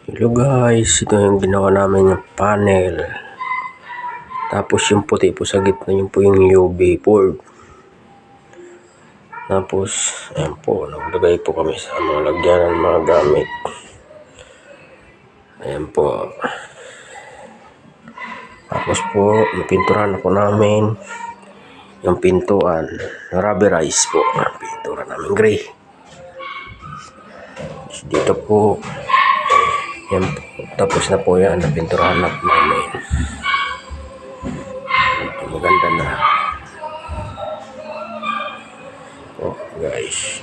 Hello guys, ito yung ginawa namin yung panel. Tapos yung puti po sa gitna, yun po yung UV board. Tapos, ayan po, naglagay po kami sa lagyan ng mga gamit. Ayan po. Tapos po, napinturahan po namin yung pintuan. Rubberize po. Pintura namin gray. Dito po, yan po. Tapos na po yan, napinturahan na po namin. Maganda na. Oh, guys.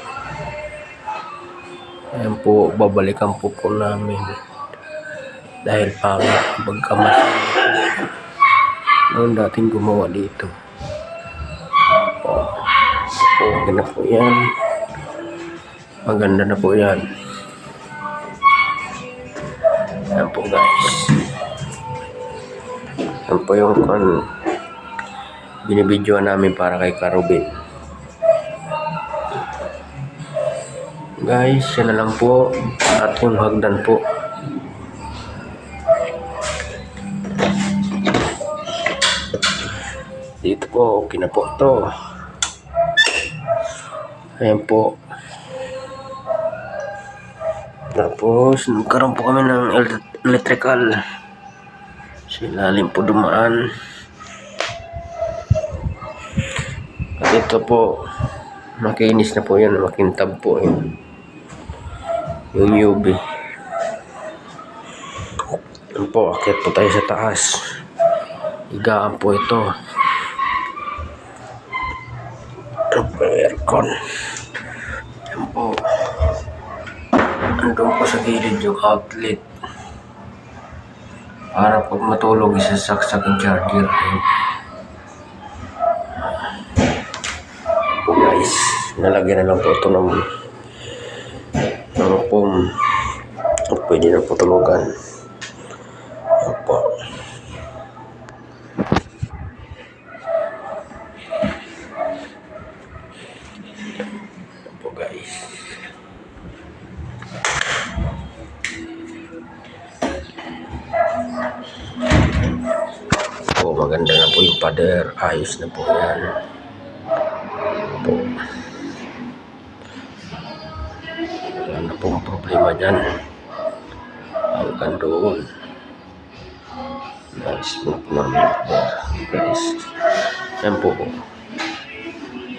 Ayan po, babalikan po namin. Dahil pangit pagkamasin noon dating gumawa dito. Oh, okay na po yan. Maganda na po yan. Ayan po guys. Ayan po yung binibidyoan namin para kay Karubin. Guys, yan na lang po. At yung hagdan po. Dito po, okay na po ito. Ayan po. Tapos, nagkaroon po kami ng electrical. Sa ilalim po dumaan. At ito po, makinis na po yan, makintab po yun. Yung UV. Ayan po, akit po tayo sa taas. Higaan po ito. Aircon. Ayan po. Andun po sa gilid yung outlet. Para pag matulog, isasaksak yung charger. Ayan po guys. Nalagyan na lang po ito ng foam. Pwede na po tulugan. Ayan po. Guys, po maganda na po yung pader, ayos na po yan po. Wala na po ang problema dyan hanggang doon. Guys, guys, yan po,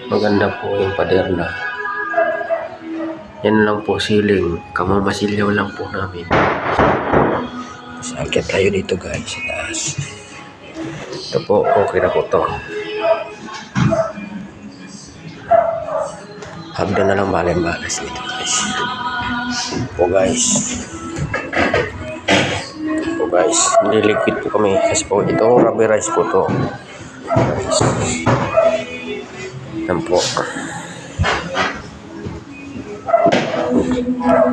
maganda po yung pader na. Yan lang po siling, kamamasilyaw lang po namin. Sakit tayo dito guys, sa taas. Ito po, okay na po to. Hagdan na lang balas dito guys. Po guys. Po guys, nililigpit po kami kasi po ito, rubberize po to. Guys. Yan po.